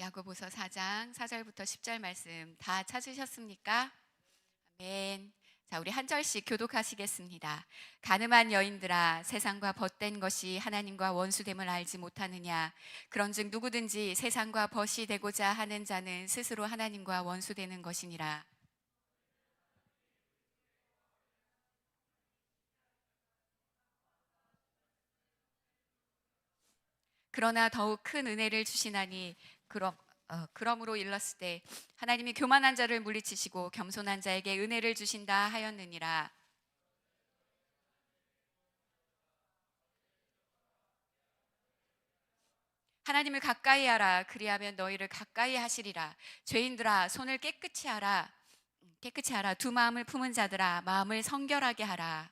야고보서 4장 4절부터 10절 말씀 다 찾으셨습니까? 아멘. 자, 우리 한 절씩 교독하시겠습니다. 가늠한 여인들아, 세상과 벗된 것이 하나님과 원수됨을 알지 못하느냐? 그런즉 누구든지 세상과 벗이 되고자 하는 자는 스스로 하나님과 원수되는 것이니라. 그러나 더욱 큰 은혜를 주시나니 그러므로 일렀을 때 하나님이 교만한 자를 물리치시고 겸손한 자에게 은혜를 주신다 하였느니라. 하나님을 가까이 하라. 그리하면 너희를 가까이 하시리라. 죄인들아, 손을 깨끗이 하라. 두 마음을 품은 자들아, 마음을 성결하게 하라.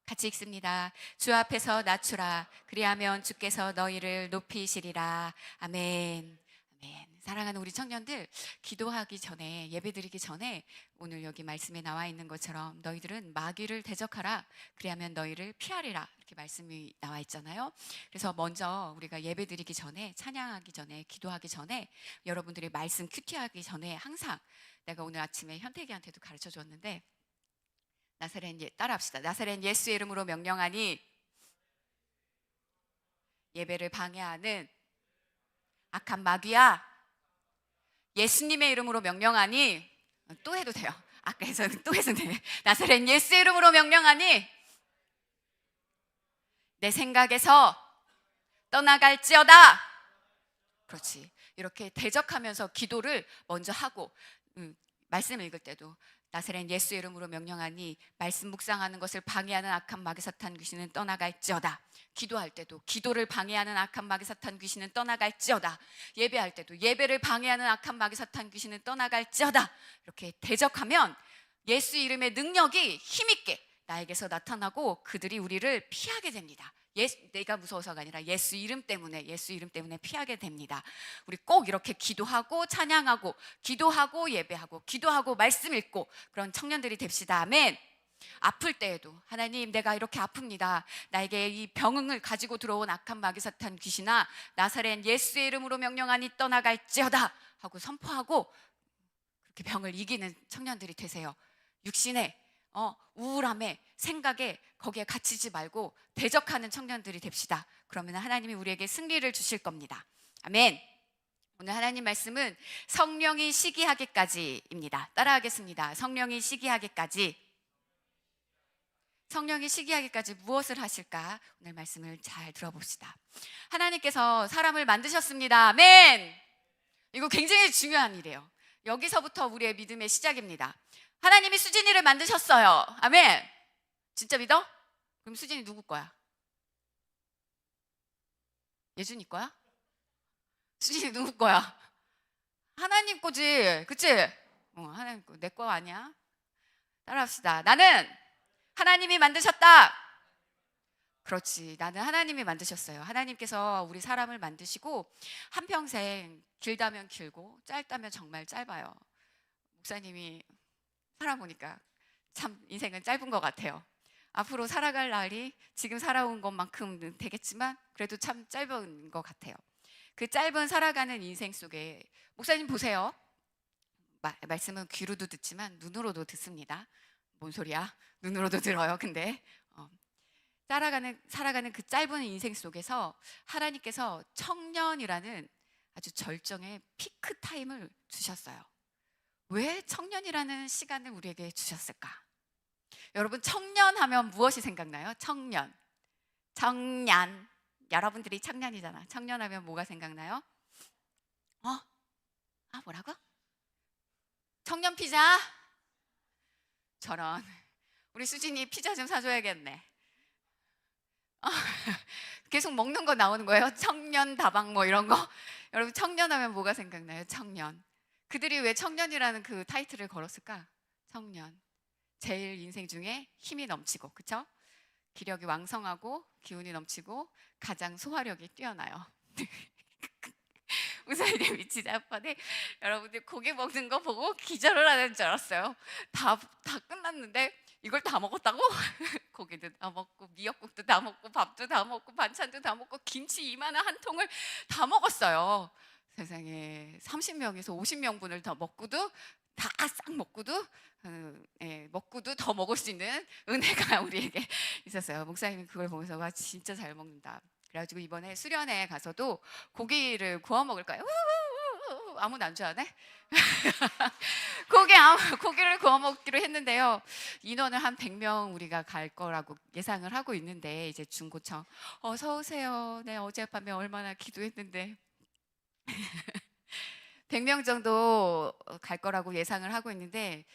같이 읽습니다. 주 앞에서 낮추라. 그리하면 주께서 너희를 높이시리라. 아멘. 아멘. 사랑하는 우리 청년들, 기도하기 전에, 예배드리기 전에 오늘 여기 말씀에 나와 있는 것처럼 너희들은 마귀를 대적하라. 그리하면 너희를 피하리라. 이렇게 말씀이 나와 있잖아요. 그래서 먼저 우리가 예배드리기 전에, 찬양하기 전에, 기도하기 전에, 여러분들이 말씀 큐티하기 전에 항상 내가 오늘 아침에 현태기한테도 가르쳐 줬는데, 따라합시다. 나사렛 예수의 이름으로 명령하니 예배를 방해하는 악한 마귀야, 예수님의 이름으로 명령하니, 또 해도 돼요. 아까 해서 또 해서 돼. 나사렛 예수의 이름으로 명령하니 내 생각에서 떠나갈지어다. 그렇지. 이렇게 대적하면서 기도를 먼저 하고, 말씀 읽을 때도 나사렛 예수 이름으로 명령하니 말씀 묵상하는 것을 방해하는 악한 마귀 사탄 귀신은 떠나갈지어다. 기도할 때도 기도를 방해하는 악한 마귀 사탄 귀신은 떠나갈지어다. 예배할 때도 예배를 방해하는 악한 마귀 사탄 귀신은 떠나갈지어다. 이렇게 대적하면 예수 이름의 능력이 힘있게 나에게서 나타나고 그들이 우리를 피하게 됩니다. 내가 무서워서가 아니라 예수 이름 때문에 피하게 됩니다. 우리 꼭 이렇게 기도하고 찬양하고 기도하고 예배하고 기도하고 말씀 읽고 그런 청년들이 됩시다. 아멘. 아플 때에도 하나님, 내가 이렇게 아픕니다. 나에게 이 병을 가지고 들어온 악한 마귀 사탄 귀신아, 나사렛 예수의 이름으로 명령하니 떠나갈지어다 하고 선포하고 그렇게 병을 이기는 청년들이 되세요. 육신에 우울함에, 생각에 거기에 갇히지 말고 대적하는 청년들이 됩시다. 그러면 하나님이 우리에게 승리를 주실 겁니다. 아멘. 오늘 하나님 말씀은 성령이 시기하기까지입니다. 따라하겠습니다. 성령이 시기하기까지. 성령이 시기하기까지 무엇을 하실까? 오늘 말씀을 잘 들어봅시다. 하나님께서 사람을 만드셨습니다. 아멘. 이거 굉장히 중요한 일이에요. 여기서부터 우리의 믿음의 시작입니다. 하나님이 수진이를 만드셨어요. 아멘. 진짜 믿어? 그럼 수진이 누구 거야? 예준이 거야? 수진이 누구 거야? 하나님 거지. 그치? 하나님 거. 내 거 아니야? 따라합시다. 나는 하나님이 만드셨다. 그렇지. 나는 하나님이 만드셨어요. 하나님께서 우리 사람을 만드시고 한평생 길다면 길고 짧다면 정말 짧아요. 목사님이 살아보니까 참 인생은 짧은 것 같아요. 앞으로 살아갈 날이 지금 살아온 것만큼 되겠지만 그래도 참 짧은 것 같아요. 그 짧은 살아가는 인생 속에 목사님 보세요. 말씀은 귀로도 듣지만 눈으로도 듣습니다. 뭔 소리야? 눈으로도 들어요. 근데 살아가는 그 짧은 인생 속에서 하나님께서 청년이라는 아주 절정의 피크 타임을 주셨어요. 왜 청년이라는 시간을 우리에게 주셨을까? 여러분, 청년하면 무엇이 생각나요? 청년. 여러분들이 청년이잖아. 청년하면 뭐가 생각나요? 뭐라고? 청년 피자? 저런, 우리 수진이 피자 좀 사줘야겠네. 계속 먹는 거 나오는 거예요. 청년 다방 뭐 이런 거. 여러분, 청년하면 뭐가 생각나요? 청년. 그들이 왜 청년이라는 그 타이틀을 걸었을까? 청년. 제일 인생 중에 힘이 넘치고, 그쵸? 기력이 왕성하고 기운이 넘치고 가장 소화력이 뛰어나요. 웃어야 돼. 미치지 않아네. 여러분들 고기 먹는 거 보고 기절을 하는 줄 알았어요. 다 끝났는데 이걸 다 먹었다고? 고기도 다 먹고 미역국도 다 먹고 밥도 다 먹고 반찬도 다 먹고 김치 이만한 한 통을 다 먹었어요. 세상에 30명에서 50명분을 더 먹고도 다 싹 먹고도 먹고도 더 먹을 수 있는 은혜가 우리에게 있었어요. 목사님이 그걸 보면서 와 진짜 잘 먹는다. 그래가지고 이번에 수련회 가서도 고기를 구워 먹을까요? 아무도 안 좋아하네. 고기를 구워 먹기로 했는데요. 인원을 한 100명 우리가 갈 거라고 예상을 하고 있는데 이제 중고청 어서 오세요. 네, 어젯밤에 얼마나 기도했는데 100명 정도 갈 거라고 예상을 하고 있는데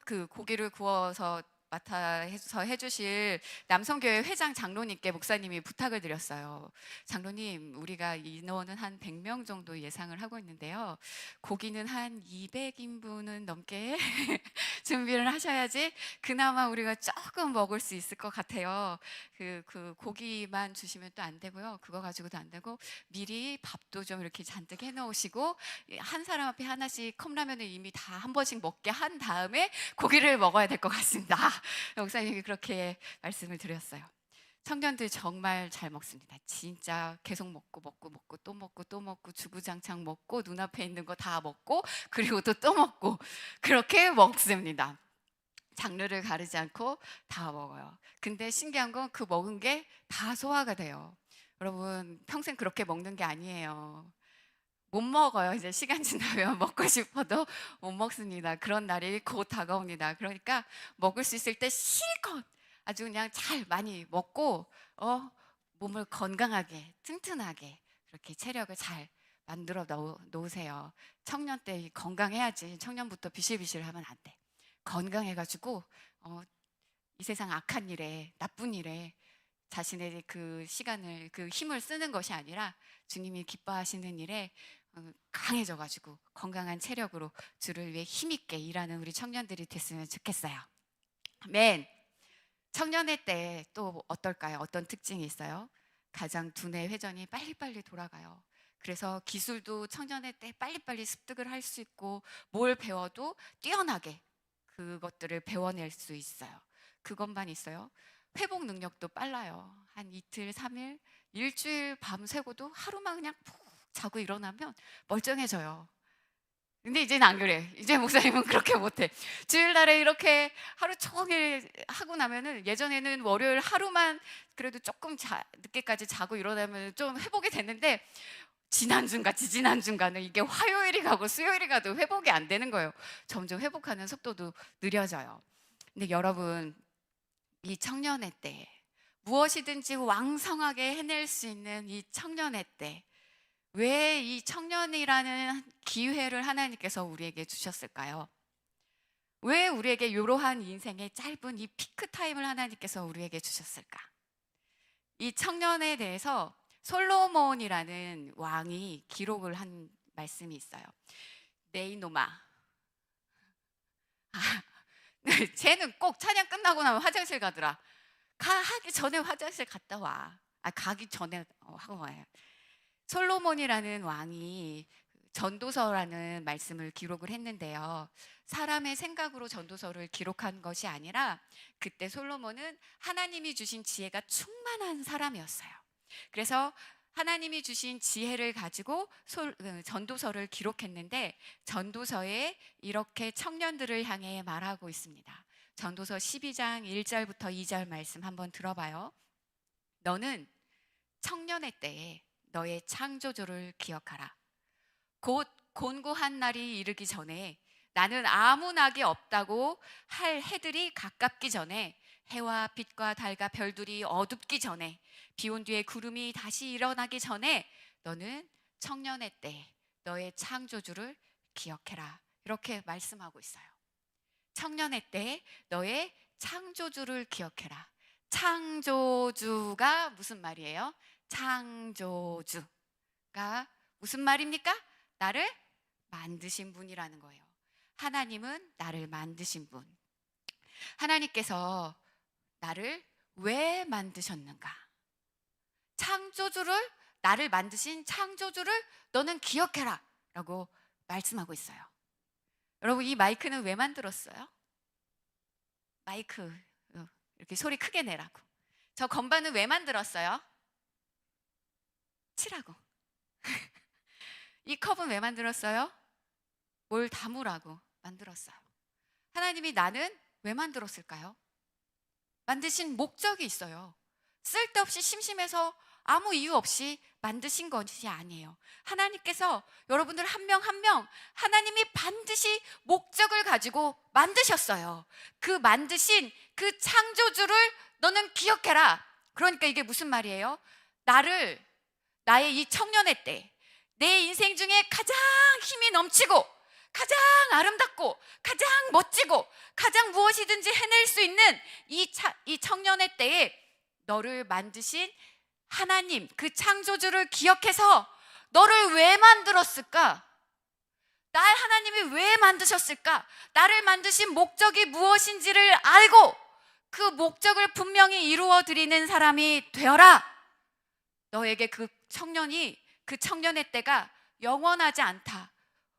그 고기를 구워서 맡아서 해주실 남성교회 회장 장로님께 목사님이 부탁을 드렸어요. 장로님, 우리가 인원은 한 100명 정도 예상을 하고 있는데요. 고기는 한 200인분은 넘게 준비를 하셔야지 그나마 우리가 조금 먹을 수 있을 것 같아요. 그 고기만 주시면 또 안 되고요. 그거 가지고도 안 되고 미리 밥도 좀 이렇게 잔뜩 해놓으시고 한 사람 앞에 하나씩 컵라면을 이미 다 한 번씩 먹게 한 다음에 고기를 먹어야 될 것 같습니다. 목사님이 그렇게 말씀을 드렸어요. 청년들 정말 잘 먹습니다. 진짜 계속 먹고 또 먹고 또 먹고 주구장창 먹고 눈앞에 있는 거 다 먹고 그리고 또 먹고 그렇게 먹습니다. 장르를 가르지 않고 다 먹어요. 근데 신기한 건 그 먹은 게 다 소화가 돼요. 여러분 평생 그렇게 먹는 게 아니에요. 못 먹어요. 이제 시간 지나면 먹고 싶어도 못 먹습니다. 그런 날이 곧 다가옵니다. 그러니까 먹을 수 있을 때 실컷 아주 그냥 잘 많이 먹고 몸을 건강하게 튼튼하게 그렇게 체력을 잘 만들어 놓으세요. 청년 때 건강해야지. 청년부터 비실비실하면 안 돼. 건강해가지고 이 세상 악한 일에 나쁜 일에 자신의 그 시간을 그 힘을 쓰는 것이 아니라 주님이 기뻐하시는 일에 강해져가지고 건강한 체력으로 주를 위해 힘있게 일하는 우리 청년들이 됐으면 좋겠어요. 아멘. 청년의 때 또 어떨까요? 어떤 특징이 있어요? 가장 두뇌 회전이 빨리빨리 돌아가요. 그래서 기술도 청년의 때 빨리빨리 습득을 할 수 있고 뭘 배워도 뛰어나게 그것들을 배워낼 수 있어요. 그것만 있어요. 회복 능력도 빨라요. 한 이틀, 3일, 일주일 밤새고도 하루만 그냥 푹 자고 일어나면 멀쩡해져요. 근데 이제는 안 그래. 이제 목사님은 그렇게 못해. 주일날에 이렇게 하루 종일 하고 나면은 예전에는 월요일 하루만 그래도 조금 늦게까지 자고 일어나면 좀 회복이 됐는데 지난주는 이게 화요일이 가고 수요일이 가도 회복이 안 되는 거예요. 점점 회복하는 속도도 느려져요. 근데 여러분 이 청년의 때 무엇이든지 왕성하게 해낼 수 있는 이 청년의 때 왜 이 청년이라는 기회를 하나님께서 우리에게 주셨을까요? 왜 우리에게 이러한 인생의 짧은 이 피크 타임을 하나님께서 우리에게 주셨을까? 이 청년에 대해서 솔로몬이라는 왕이 기록을 한 말씀이 있어요. 네이노마. 쟤는 꼭 찬양 끝나고 나면 화장실 가더라. 하기 전에 화장실 갔다 와. 가기 전에 하고 와요. 솔로몬이라는 왕이 전도서라는 말씀을 기록을 했는데요. 사람의 생각으로 전도서를 기록한 것이 아니라 그때 솔로몬은 하나님이 주신 지혜가 충만한 사람이었어요. 그래서 하나님이 주신 지혜를 가지고 전도서를 기록했는데 전도서에 이렇게 청년들을 향해 말하고 있습니다. 전도서 12장 1절부터 2절 말씀 한번 들어봐요. 너는 청년의 때에 너의 창조주를 기억하라. 곧 곤고한 날이 이르기 전에 나는 아무 낙이 없다고 할 해들이 가깝기 전에 해와 빛과 달과 별들이 어둡기 전에 비온 뒤에 구름이 다시 일어나기 전에 너는 청년의 때 너의 창조주를 기억해라. 이렇게 말씀하고 있어요. 청년의 때 너의 창조주를 기억해라. 창조주가 무슨 말이에요? 창조주가 무슨 말입니까? 나를 만드신 분이라는 거예요. 하나님은 나를 만드신 분. 하나님께서 나를 왜 만드셨는가? 창조주를, 나를 만드신 창조주를 너는 기억해라 라고 말씀하고 있어요. 여러분 이 마이크는 왜 만들었어요? 마이크 이렇게 소리 크게 내라고. 저 건반은 왜 만들었어요? 치라고. 이 컵은 왜 만들었어요? 뭘 담으라고 만들었어요. 하나님이 나는 왜 만들었을까요? 만드신 목적이 있어요. 쓸데없이 심심해서 아무 이유 없이 만드신 것이 아니에요. 하나님께서 여러분들 한 명 한 명 하나님이 반드시 목적을 가지고 만드셨어요. 그 만드신 그 창조주를 너는 기억해라. 그러니까 이게 무슨 말이에요? 나의 이 청년의 때, 내 인생 중에 가장 힘이 넘치고 가장 아름답고 가장 멋지고 가장 무엇이든지 해낼 수 있는 이 청년의 때에 너를 만드신 하나님, 그 창조주를 기억해서 너를 왜 만들었을까? 날 하나님이 왜 만드셨을까? 나를 만드신 목적이 무엇인지를 알고 그 목적을 분명히 이루어 드리는 사람이 되어라. 너에게 그 청년의 때가 영원하지 않다.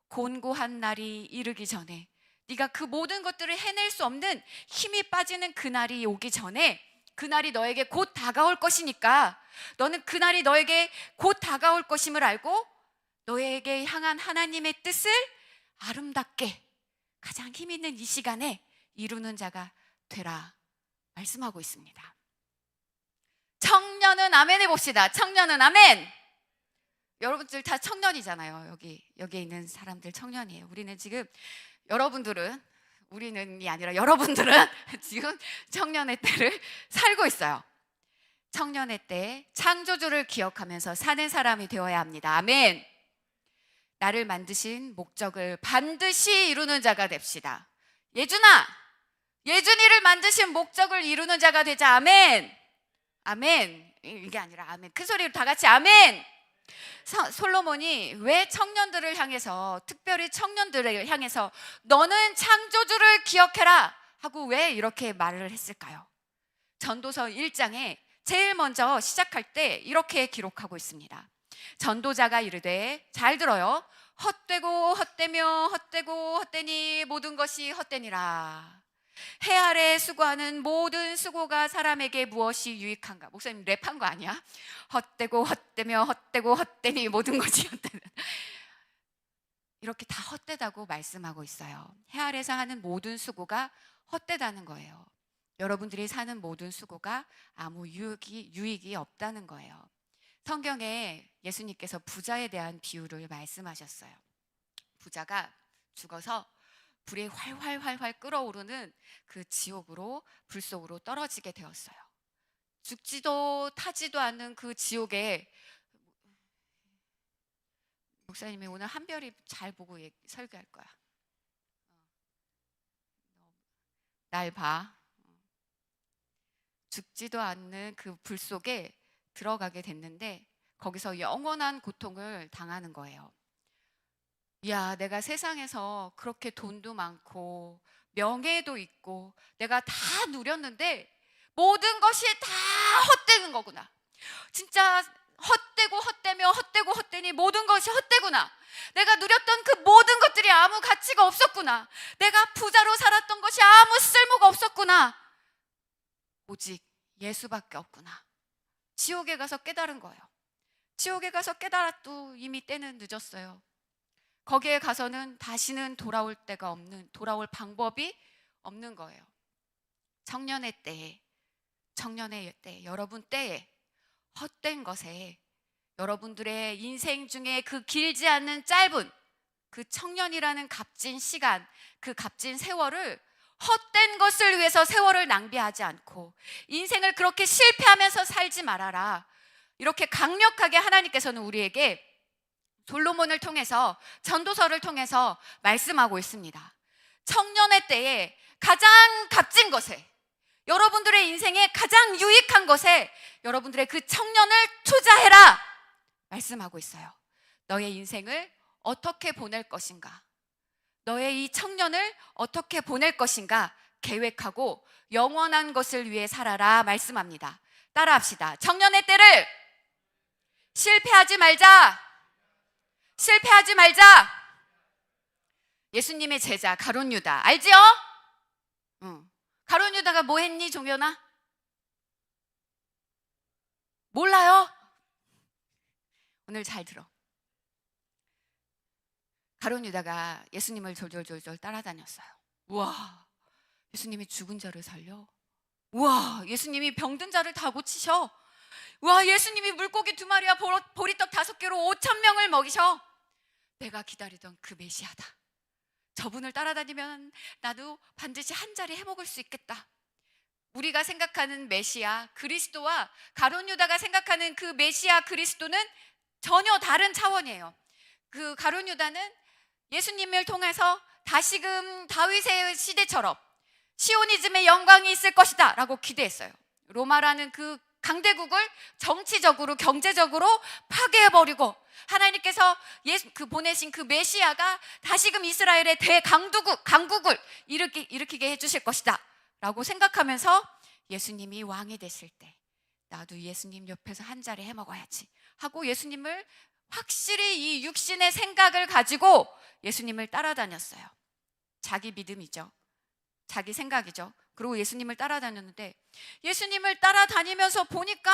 곤고한 날이 이르기 전에, 네가 그 모든 것들을 해낼 수 없는 힘이 빠지는 그날이 오기 전에, 그날이 너에게 곧 다가올 것이니까 너는 그날이 너에게 곧 다가올 것임을 알고 너에게 향한 하나님의 뜻을 아름답게 가장 힘 있는 이 시간에 이루는 자가 되라 말씀하고 있습니다. 청년은 아멘 해봅시다. 청년은 아멘. 여러분들 다 청년이잖아요. 여기 있는 사람들 청년이에요. 우리는 지금 우리는이 아니라 여러분들은 지금 청년의 때를 살고 있어요. 청년의 때 창조주를 기억하면서 사는 사람이 되어야 합니다. 아멘. 나를 만드신 목적을 반드시 이루는 자가 됩시다. 예준이를 만드신 목적을 이루는 자가 되자. 아멘. 아멘. 이게 아니라 아멘. 큰 소리로 다 같이 아멘. 솔로몬이 왜 청년들을 향해서, 특별히 청년들을 향해서 너는 창조주를 기억해라 하고 왜 이렇게 말을 했을까요? 전도서 1장에 제일 먼저 시작할 때 이렇게 기록하고 있습니다. 전도자가 이르되, 잘 들어요. 헛되고 헛되며 헛되고 헛되니 모든 것이 헛되니라. 해 아래 수고하는 모든 수고가 사람에게 무엇이 유익한가? 목사님 랩한 거 아니야? 헛되고 헛되며 헛되고 헛되니 모든 것이 헛되다. 이렇게 다 헛되다고 말씀하고 있어요. 해 아래서 하는 모든 수고가 헛되다는 거예요. 여러분들이 사는 모든 수고가 아무 유익이 없다는 거예요. 성경에 예수님께서 부자에 대한 비유를 말씀하셨어요. 부자가 죽어서 불에 활활 끓어오르는 그 지옥으로, 불 속으로 떨어지게 되었어요. 죽지도 타지도 않는 그 지옥에, 목사님이 오늘 한별이 잘 보고 설교할 거야. 날 봐. 죽지도 않는 그 불 속에 들어가게 됐는데 거기서 영원한 고통을 당하는 거예요. 야, 내가 세상에서 그렇게 돈도 많고 명예도 있고 내가 다 누렸는데 모든 것이 다 헛되는 거구나. 진짜 헛되고 헛되며 헛되고 헛되니 모든 것이 헛되구나. 내가 누렸던 그 모든 것들이 아무 가치가 없었구나. 내가 부자로 살았던 것이 아무 쓸모가 없었구나. 오직 예수밖에 없구나. 지옥에 가서 깨달은 거예요. 지옥에 가서 깨달아도 이미 때는 늦었어요. 거기에 가서는 다시는 돌아올 방법이 없는 거예요. 청년의 때, 여러분 때에 헛된 것에, 여러분들의 인생 중에 그 길지 않은 짧은 그 청년이라는 값진 시간, 그 값진 세월을 헛된 것을 위해서 세월을 낭비하지 않고 인생을 그렇게 실패하면서 살지 말아라. 이렇게 강력하게 하나님께서는 우리에게 솔로몬을 통해서, 전도서를 통해서 말씀하고 있습니다. 청년의 때에 가장 값진 것에, 여러분들의 인생에 가장 유익한 것에 여러분들의 그 청년을 투자해라 말씀하고 있어요. 너의 인생을 어떻게 보낼 것인가, 너의 이 청년을 어떻게 보낼 것인가 계획하고 영원한 것을 위해 살아라 말씀합니다. 따라합시다. 청년의 때를 실패하지 말자. 예수님의 제자 가룟 유다 알지요? 가룟 유다가 뭐 했니, 종현아? 몰라요? 오늘 잘 들어. 가룟 유다가 예수님을 졸졸졸졸 따라다녔어요. 우와, 예수님이 죽은 자를 살려? 우와, 예수님이 병든 자를 다 고치셔? 우와, 예수님이 물고기 2마리와 보리떡 5개로 5,000명을 먹이셔? 내가 기다리던 그 메시아다. 저분을 따라다니면 나도 반드시 한 자리 해먹을 수 있겠다. 우리가 생각하는 메시아 그리스도와 가룟 유다가 생각하는 그 메시아 그리스도는 전혀 다른 차원이에요. 그 가룟 유다는 예수님을 통해서 다시금 다윗의 시대처럼 시오니즘의 영광이 있을 것이다 라고 기대했어요. 로마라는 그 강대국을 정치적으로 경제적으로 파괴해버리고 하나님께서 보내신 그 메시아가 다시금 이스라엘의 강국을 일으키게 해주실 것이다 라고 생각하면서 예수님이 왕이 됐을 때 나도 예수님 옆에서 한 자리 해먹어야지 하고 예수님을 확실히 이 육신의 생각을 가지고 예수님을 따라다녔어요. 자기 믿음이죠. 자기 생각이죠. 그리고 예수님을 따라다녔는데 예수님을 따라다니면서 보니까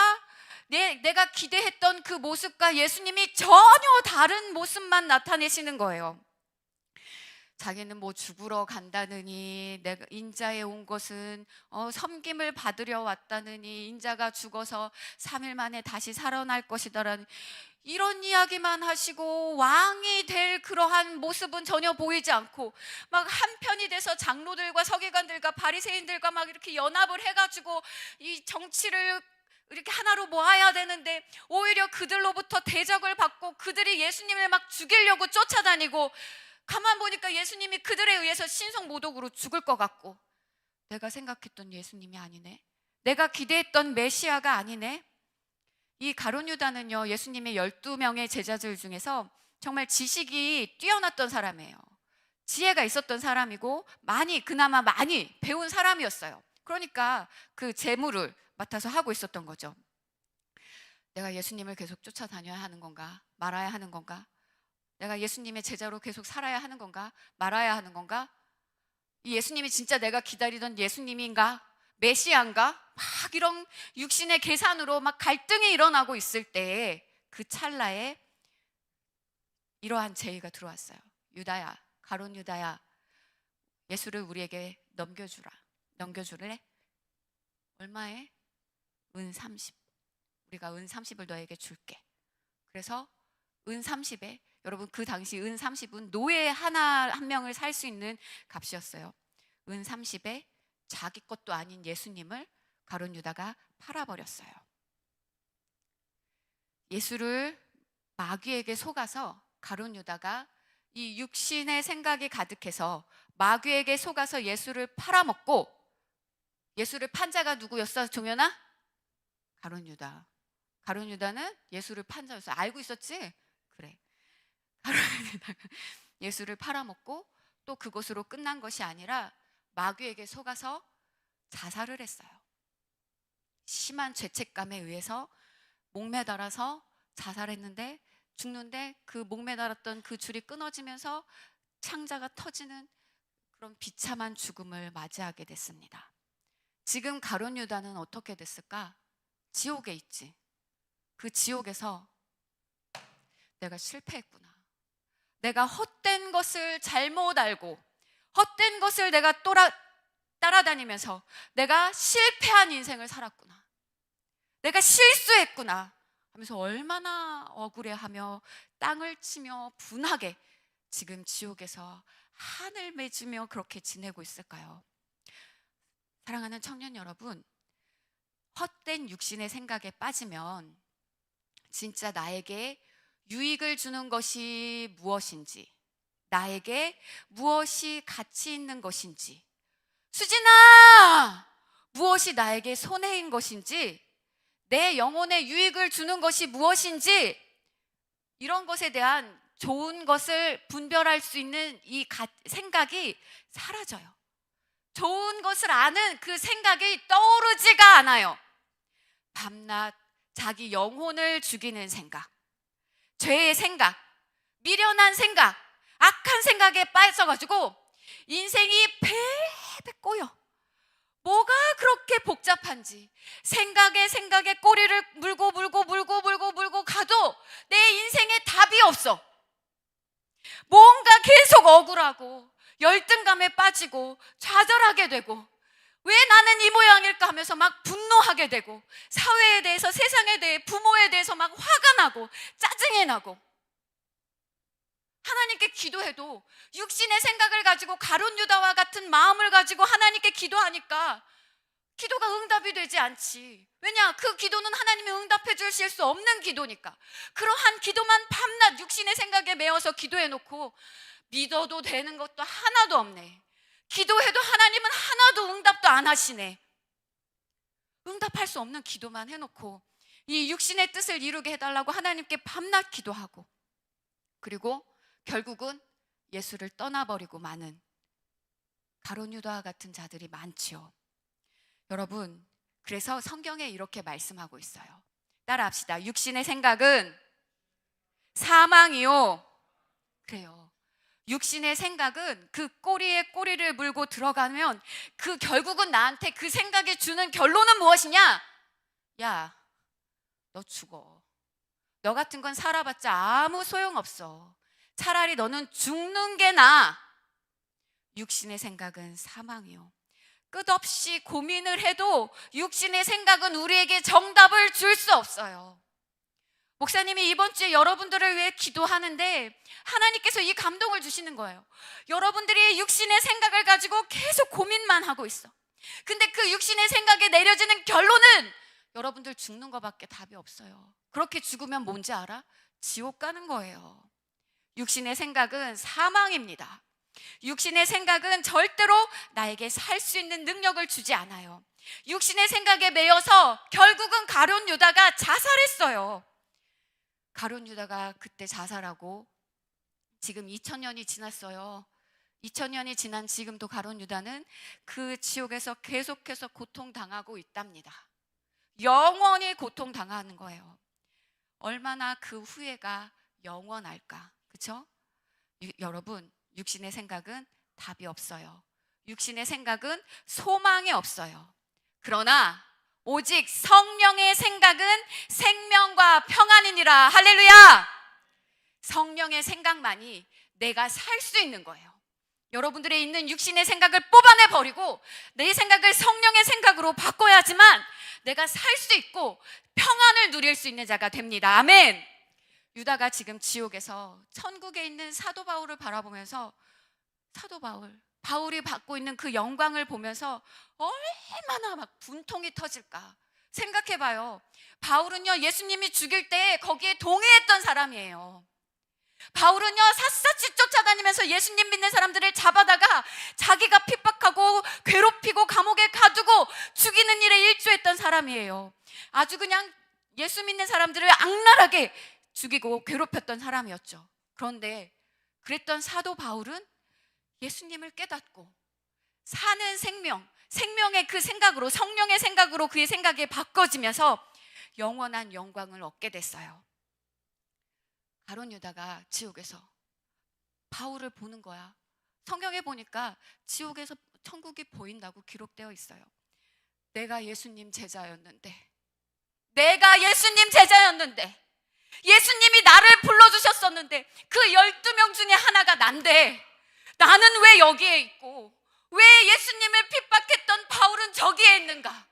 내가 기대했던 그 모습과 예수님이 전혀 다른 모습만 나타내시는 거예요. 자기는 뭐 죽으러 간다느니 내가 인자에 온 것은 섬김을 받으려 왔다느니 인자가 죽어서 3일 만에 다시 살아날 것이다라는 이런 이야기만 하시고 왕이 될 그러한 모습은 전혀 보이지 않고 막 한편이 돼서 장로들과 서기관들과 바리새인들과 막 이렇게 연합을 해가지고 이 정치를 이렇게 하나로 모아야 되는데 오히려 그들로부터 대적을 받고 그들이 예수님을 막 죽이려고 쫓아다니고 가만 보니까 예수님이 그들에 의해서 신성모독으로 죽을 것 같고 내가 생각했던 예수님이 아니네. 내가 기대했던 메시아가 아니네. 이 가룟 유다는요 예수님의 12명의 제자들 중에서 정말 지식이 뛰어났던 사람이에요. 지혜가 있었던 사람이고 그나마 많이 배운 사람이었어요. 그러니까 그 재물을 맡아서 하고 있었던 거죠. 내가 예수님을 계속 쫓아다녀야 하는 건가 말아야 하는 건가? 내가 예수님의 제자로 계속 살아야 하는 건가 말아야 하는 건가? 이 예수님이 진짜 내가 기다리던 예수님인가? 메시아인가? 막 이런 육신의 계산으로 막 갈등이 일어나고 있을 때 그 찰나에 이러한 제의가 들어왔어요. 유다야, 가룟 유다야, 예수를 우리에게 넘겨줄래? 얼마에? 은 30. 우리가 은 30을 너에게 줄게. 그래서 은 30에 여러분 그 당시 은 30은 노예 한 명을 살 수 있는 값이었어요. 은 30에 자기 것도 아닌 예수님을 가룟 유다가 팔아버렸어요. 예수를 마귀에게 속아서 가룟 유다가 이 육신의 생각이 가득해서 마귀에게 속아서 예수를 팔아먹고 예수를 판 자가 누구였어 종현아? 가룟 유다. 가룟 유다는 예수를 판 자였어. 알고 있었지? 그래. 가룟 유다가 예수를 팔아먹고 또 그것으로 끝난 것이 아니라 마귀에게 속아서 자살을 했어요. 심한 죄책감에 의해서 목매달아서 자살했는데 죽는데 그 목매달았던 그 줄이 끊어지면서 창자가 터지는 그런 비참한 죽음을 맞이하게 됐습니다. 지금 가룟 유다는 어떻게 됐을까? 지옥에 있지. 그 지옥에서 내가 실패했구나. 내가 헛된 것을 잘못 알고 헛된 것을 내가 따라다니면서 내가 실패한 인생을 살았구나. 내가 실수했구나 하면서 얼마나 억울해하며 땅을 치며 분하게 지금 지옥에서 한을 맺으며 그렇게 지내고 있을까요? 사랑하는 청년 여러분, 헛된 육신의 생각에 빠지면 진짜 나에게 유익을 주는 것이 무엇인지, 나에게 무엇이 가치 있는 것인지, 수진아! 무엇이 나에게 손해인 것인지, 내 영혼에 유익을 주는 것이 무엇인지, 이런 것에 대한 좋은 것을 분별할 수 있는 이 생각이 사라져요. 좋은 것을 아는 그 생각이 떠오르지가 않아요. 밤낮 자기 영혼을 죽이는 생각, 죄의 생각, 미련한 생각, 악한 생각에 빠져가지고 인생이 배배 꼬여. 뭐가 그렇게 복잡한지 생각에 꼬리를 물고 계속 억울하고 열등감에 빠지고 좌절하게 되고, 왜 나는 이 모양일까 하면서 막 분노하게 되고, 사회에 대해서, 세상에 대해, 부모에 대해서 막 화가 나고 짜증이 나고, 하나님께 기도해도 육신의 생각을 가지고 가룟 유다와 같은 마음을 가지고 하나님께 기도하니까 기도가 응답이 되지 않지. 왜냐? 그 기도는 하나님이 응답해 주실 수 없는 기도니까. 그러한 기도만 밤낮 육신의 생각에 매여서 기도해놓고 믿어도 되는 것도 하나도 없네. 기도해도 하나님은 하나도 응답도 안 하시네. 응답할 수 없는 기도만 해놓고 이 육신의 뜻을 이루게 해달라고 하나님께 밤낮 기도하고, 그리고 결국은 예수를 떠나버리고 마는 가룟 유다와 같은 자들이 많지요. 여러분, 그래서 성경에 이렇게 말씀하고 있어요. 따라합시다. 육신의 생각은 사망이요. 그래요. 육신의 생각은 그 꼬리에 꼬리를 물고 들어가면 그 결국은 나한테 그 생각이 주는 결론은 무엇이냐? 야, 너 죽어. 너 같은 건 살아봤자 아무 소용없어. 차라리 너는 죽는 게 나아. 육신의 생각은 사망이요. 끝없이 고민을 해도 육신의 생각은 우리에게 정답을 줄 수 없어요. 목사님이 이번 주에 여러분들을 위해 기도하는데 하나님께서 이 감동을 주시는 거예요. 여러분들이 육신의 생각을 가지고 계속 고민만 하고 있어. 근데 그 육신의 생각에 내려지는 결론은 여러분들 죽는 것밖에 답이 없어요. 그렇게 죽으면 뭔지 알아? 지옥 가는 거예요. 육신의 생각은 사망입니다. 육신의 생각은 절대로 나에게 살 수 있는 능력을 주지 않아요. 육신의 생각에 매여서 결국은 가룟 유다가 자살했어요. 가룟 유다가 그때 자살하고 지금 2000년이 지났어요. 2000년이 지난 지금도 가룟 유다는 그 지옥에서 계속해서 고통당하고 있답니다. 영원히 고통당하는 거예요. 얼마나 그 후회가 영원할까? 그렇죠? 여러분, 육신의 생각은 답이 없어요. 육신의 생각은 소망이 없어요. 그러나 오직 성령의 생각은 생명과 평안이니라. 할렐루야! 성령의 생각만이 내가 살 수 있는 거예요. 여러분들의 있는 육신의 생각을 뽑아내 버리고 내 생각을 성령의 생각으로 바꿔야지만 내가 살 수 있고 평안을 누릴 수 있는 자가 됩니다. 아멘! 유다가 지금 지옥에서 천국에 있는 사도 바울을 바라보면서 사도 바울이 받고 있는 그 영광을 보면서 얼마나 막 분통이 터질까 생각해봐요. 바울은요, 예수님이 죽일 때 거기에 동의했던 사람이에요. 바울은요, 샅샅이 쫓아다니면서 예수님 믿는 사람들을 잡아다가 자기가 핍박하고 괴롭히고 감옥에 가두고 죽이는 일에 일조했던 사람이에요. 아주 그냥 예수 믿는 사람들을 악랄하게 죽이고 괴롭혔던 사람이었죠. 그런데 그랬던 사도 바울은 예수님을 깨닫고 사는 생명의 그 생각으로, 성령의 생각으로 그의 생각이 바꿔지면서 영원한 영광을 얻게 됐어요. 가룟 유다가 지옥에서 바울을 보는 거야. 성경에 보니까 지옥에서 천국이 보인다고 기록되어 있어요. 내가 예수님 제자였는데 예수님이 나를 불러주셨었는데 그 12명 중에 하나가 난데 나는 왜 여기에 있고 왜 예수님을 핍박했던 바울은 저기에 있는가?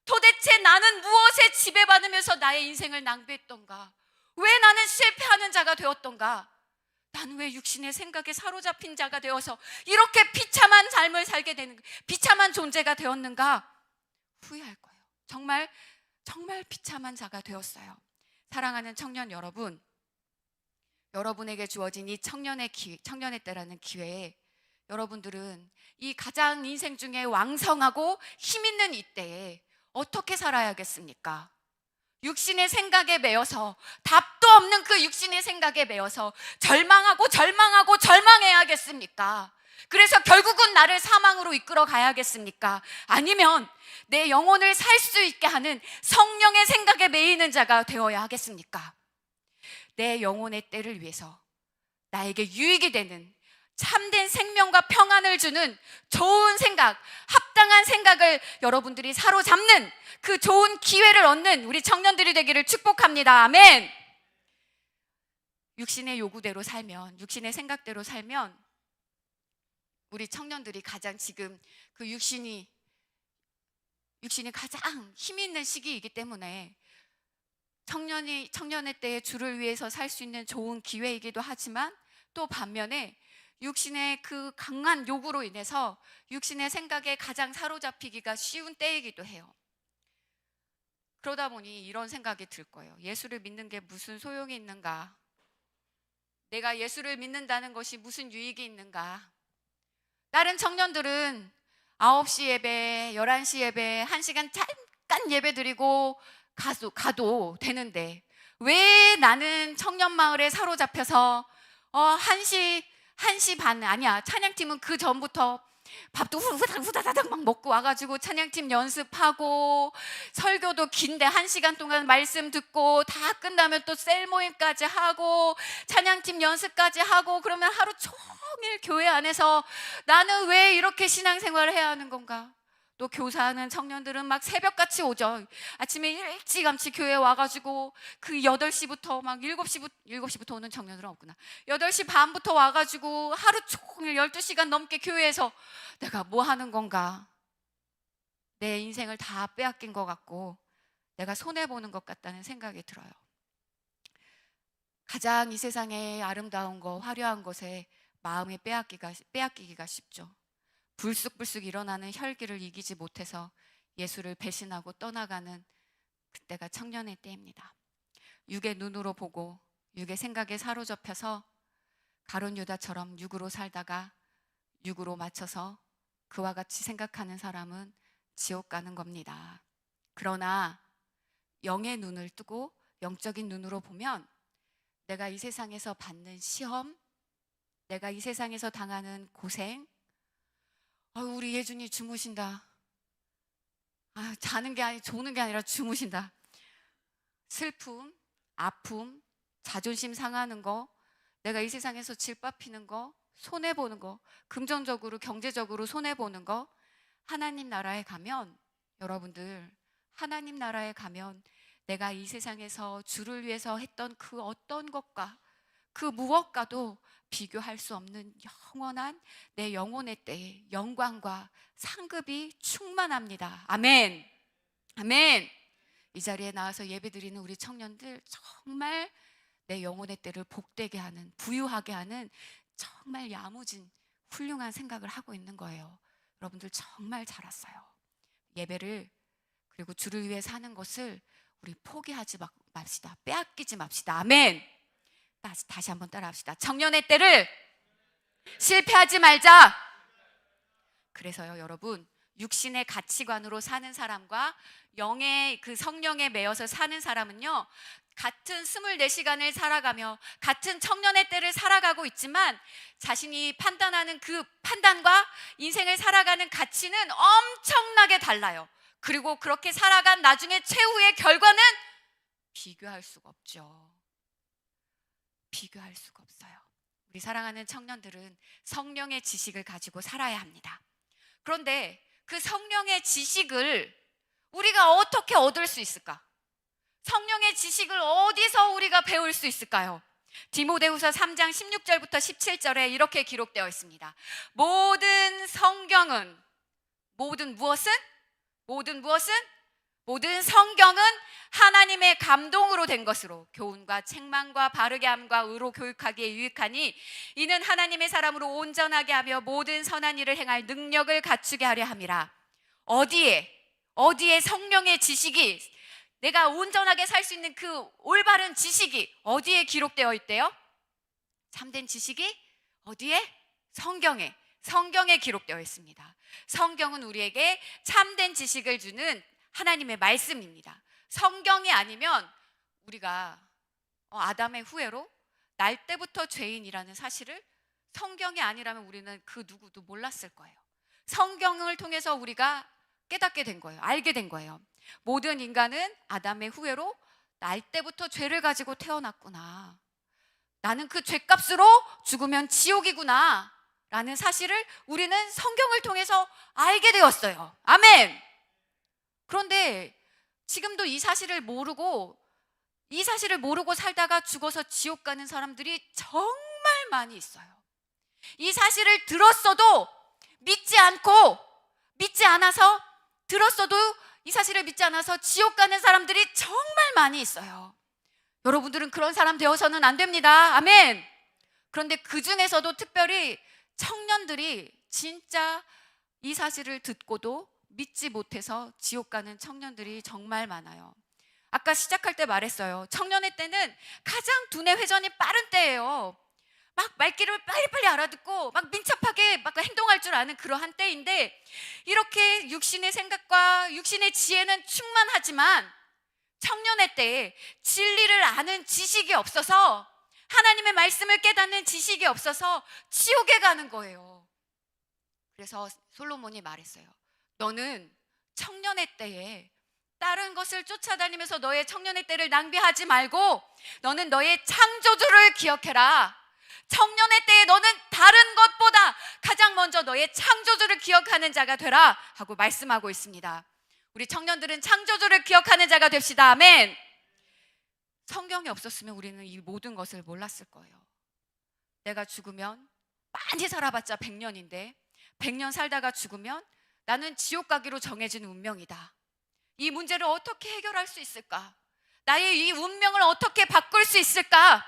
도대체 나는 무엇에 지배받으면서 나의 인생을 낭비했던가? 왜 나는 실패하는 자가 되었던가? 나는 왜 육신의 생각에 사로잡힌 자가 되어서 이렇게 비참한 삶을 살게 되는, 비참한 존재가 되었는가? 후회할 거예요. 정말 비참한 자가 되었어요. 사랑하는 청년 여러분, 여러분에게 주어진 이 청년의 때라는 기회에 여러분들은 이 가장 인생 중에 왕성하고 힘 있는 이때에 어떻게 살아야겠습니까? 육신의 생각에 매여서, 답도 없는 그 육신의 생각에 매여서 절망해야겠습니까? 그래서 결국은 나를 사망으로 이끌어 가야겠습니까? 아니면 내 영혼을 살 수 있게 하는 성령의 생각에 매이는 자가 되어야 하겠습니까? 내 영혼의 때를 위해서 나에게 유익이 되는 참된 생명과 평안을 주는 좋은 생각, 합당한 생각을 여러분들이 사로잡는 그 좋은 기회를 얻는 우리 청년들이 되기를 축복합니다. 아멘. 육신의 요구대로 살면, 육신의 생각대로 살면 우리 청년들이 가장 지금 그 육신이 가장 힘이 있는 시기이기 때문에 청년의 때에 주를 위해서 살 수 있는 좋은 기회이기도 하지만, 또 반면에 육신의 그 강한 요구로 인해서 육신의 생각에 가장 사로잡히기가 쉬운 때이기도 해요. 그러다 보니 이런 생각이 들 거예요. 예수를 믿는 게 무슨 소용이 있는가? 내가 예수를 믿는다는 것이 무슨 유익이 있는가? 다른 청년들은 9시 예배, 11시 예배, 1시간 잠깐 예배 드리고 가도 되는데, 왜 나는 청년마을에 사로잡혀서 1시 반, 아니야, 찬양팀은 그 전부터 밥도 후다닥 막 먹고 와가지고 찬양팀 연습하고, 설교도 긴데 1시간 동안 말씀 듣고 다 끝나면 또 셀 모임까지 하고 찬양팀 연습까지 하고, 그러면 하루 종일 교회 안에서 나는 왜 이렇게 신앙생활을 해야 하는 건가? 또 교사하는 청년들은 막 새벽같이 오죠. 아침에 일찌감치 교회 와가지고 그 8시부터 막 7시부터 오는 청년들은 없구나. 8시 반부터 와가지고 하루 종일 12시간 넘게 교회에서 내가 뭐 하는 건가? 내 인생을 다 빼앗긴 것 같고 내가 손해보는 것 같다는 생각이 들어요. 가장 이 세상에 아름다운 거, 화려한 것에 마음이 빼앗기기가 쉽죠. 불쑥불쑥 일어나는 혈기를 이기지 못해서 예수를 배신하고 떠나가는 그때가 청년의 때입니다. 육의 눈으로 보고 육의 생각에 사로잡혀서 가룟 유다처럼 육으로 살다가 육으로 맞춰서 그와 같이 생각하는 사람은 지옥 가는 겁니다. 그러나 영의 눈을 뜨고 영적인 눈으로 보면 내가 이 세상에서 받는 시험, 내가 이 세상에서 당하는 고생, 우리 예준이 주무신다. 자는 게 아니, 조는 게 아니라 주무신다. 슬픔, 아픔, 자존심 상하는 거, 내가 이 세상에서 질밥히는 거, 손해보는 거, 금전적으로, 경제적으로 손해보는 거, 하나님 나라에 가면, 여러분들, 하나님 나라에 가면 내가 이 세상에서 주를 위해서 했던 그 어떤 것과 그 무엇과도 비교할 수 없는 영원한 내 영혼의 때에 영광과 상급이 충만합니다. 아멘. 아멘. 이 자리에 나와서 예배드리는 우리 청년들, 정말 내 영혼의 때를 복되게 하는, 부유하게 하는 정말 야무진 훌륭한 생각을 하고 있는 거예요. 여러분들 정말 잘 왔어요. 예배를, 그리고 주를 위해 사는 것을 우리 포기하지 맙시다. 빼앗기지 맙시다. 아멘. 다시 한번 따라합시다. 청년의 때를 실패하지 말자. 그래서요, 여러분, 육신의 가치관으로 사는 사람과 영의 그 성령에 매여서 사는 사람은요, 같은 24시간을 살아가며 같은 청년의 때를 살아가고 있지만 자신이 판단하는 그 판단과 인생을 살아가는 가치는 엄청나게 달라요. 그리고 그렇게 살아간 나중에 최후의 결과는 비교할 수가 없죠. 비교할 수가 없어요. 우리 사랑하는 청년들은 성령의 지식을 가지고 살아야 합니다. 그런데 그 성령의 지식을 우리가 어떻게 얻을 수 있을까? 성령의 지식을 어디서 우리가 배울 수 있을까요? 디모데후서 3장 16절부터 17절에 이렇게 기록되어 있습니다. 모든 성경은, 모든 성경은 하나님의 감동으로 된 것으로 교훈과 책망과 바르게 함과 의로 교육하기에 유익하니 이는 하나님의 사람으로 온전하게 하며 모든 선한 일을 행할 능력을 갖추게 하려 함이라. 어디에 성령의 지식이, 내가 온전하게 살 수 있는 그 올바른 지식이 어디에 기록되어 있대요? 참된 지식이 어디에? 성경에 기록되어 있습니다. 성경은 우리에게 참된 지식을 주는 하나님의 말씀입니다. 성경이 아니면 우리가 아담의 후예로 날 때부터 죄인이라는 사실을, 성경이 아니라면 우리는 그 누구도 몰랐을 거예요. 성경을 통해서 우리가 깨닫게 된 거예요. 알게 된 거예요. 모든 인간은 아담의 후예로 날 때부터 죄를 가지고 태어났구나. 나는 그 죄값으로 죽으면 지옥이구나 라는 사실을 우리는 성경을 통해서 알게 되었어요. 아멘. 그런데 지금도 이 사실을 모르고 이 사실을 모르고 살다가 죽어서 지옥 가는 사람들이 정말 많이 있어요. 이 사실을 들었어도 믿지 않아서 들었어도 이 사실을 믿지 않아서 지옥 가는 사람들이 정말 많이 있어요. 여러분들은 그런 사람 되어서는 안 됩니다. 아멘. 그런데 그 중에서도 특별히 청년들이 진짜 이 사실을 듣고도 믿지 못해서 지옥 가는 청년들이 정말 많아요. 아까 시작할 때 말했어요. 청년의 때는 가장 두뇌 회전이 빠른 때예요. 막 말귀를 빨리빨리 알아듣고 막 민첩하게 막 행동할 줄 아는 그러한 때인데, 이렇게 육신의 생각과 육신의 지혜는 충만하지만 청년의 때에 진리를 아는 지식이 없어서, 하나님의 말씀을 깨닫는 지식이 없어서 지옥에 가는 거예요. 그래서 솔로몬이 말했어요. 너는 청년의 때에 다른 것을 쫓아다니면서 너의 청년의 때를 낭비하지 말고 너는 너의 창조주를 기억해라. 청년의 때에 너는 다른 것보다 가장 먼저 너의 창조주를 기억하는 자가 되라 하고 말씀하고 있습니다. 우리 청년들은 창조주를 기억하는 자가 됩시다. 아멘. 성경이 없었으면 우리는 이 모든 것을 몰랐을 거예요. 내가 죽으면 많이 살아봤자 100년인데 100년 살다가 죽으면 나는 지옥 가기로 정해진 운명이다. 이 문제를 어떻게 해결할 수 있을까? 나의 이 운명을 어떻게 바꿀 수 있을까?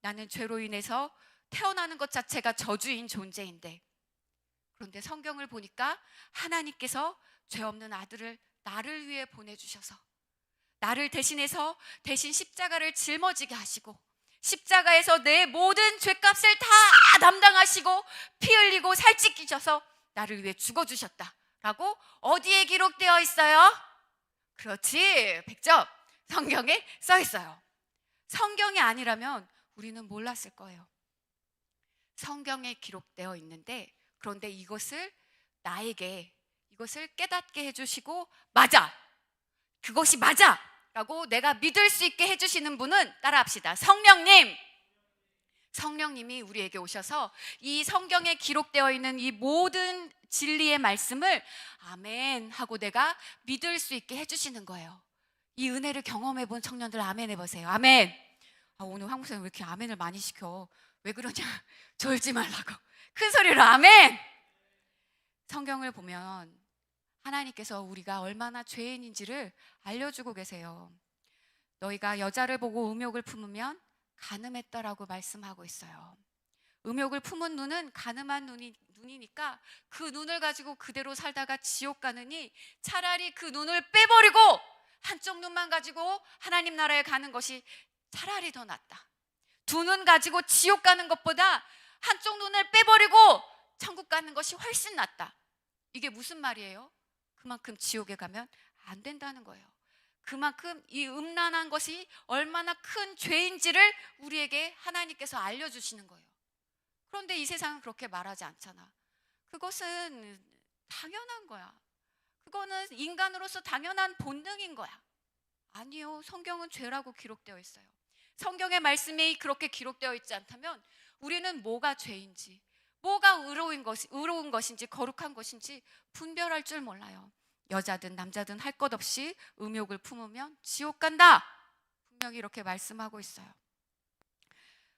나는 죄로 인해서 태어나는 것 자체가 저주인 존재인데, 그런데 성경을 보니까 하나님께서 죄 없는 아들을 나를 위해 보내주셔서 나를 대신해서 대신 십자가를 짊어지게 하시고 십자가에서 내 모든 죄값을 다 담당하시고 피 흘리고 살찌끼셔서 나를 위해 죽어주셨다라고 어디에 기록되어 있어요? 그렇지, 100점. 성경에 써 있어요. 성경이 아니라면 우리는 몰랐을 거예요. 성경에 기록되어 있는데, 그런데 이것을 나에게 이것을 깨닫게 해주시고 맞아, 그것이 맞아 라고 내가 믿을 수 있게 해주시는 분은 따라합시다. 성령님이 우리에게 오셔서 이 성경에 기록되어 있는 이 모든 진리의 말씀을 아멘 하고 내가 믿을 수 있게 해주시는 거예요. 이 은혜를 경험해 본 청년들 아멘 해보세요. 아멘. 오늘 황 목사님 왜 이렇게 아멘을 많이 시켜? 왜 그러냐? 졸지 말라고 큰 소리로 아멘. 성경을 보면 하나님께서 우리가 얼마나 죄인인지를 알려주고 계세요. 너희가 여자를 보고 음욕을 품으면 간음했다라고 말씀하고 있어요. 음욕을 품은 눈은 간음한 눈이니까 그 눈을 가지고 그대로 살다가 지옥 가느니 차라리 그 눈을 빼버리고 한쪽 눈만 가지고 하나님 나라에 가는 것이 차라리 더 낫다. 두 눈 가지고 지옥 가는 것보다 한쪽 눈을 빼버리고 천국 가는 것이 훨씬 낫다. 이게 무슨 말이에요? 그만큼 지옥에 가면 안 된다는 거예요. 그만큼 이 음란한 것이 얼마나 큰 죄인지를 우리에게 하나님께서 알려주시는 거예요. 그런데 이 세상은 그렇게 말하지 않잖아. 그것은 당연한 거야. 그거는 인간으로서 당연한 본능인 거야. 아니요, 성경은 죄라고 기록되어 있어요. 성경의 말씀이 그렇게 기록되어 있지 않다면 우리는 뭐가 죄인지, 뭐가 의로운 것인지 거룩한 것인지 분별할 줄 몰라요. 여자든 남자든 할 것 없이 음욕을 품으면 지옥 간다, 분명히 이렇게 말씀하고 있어요.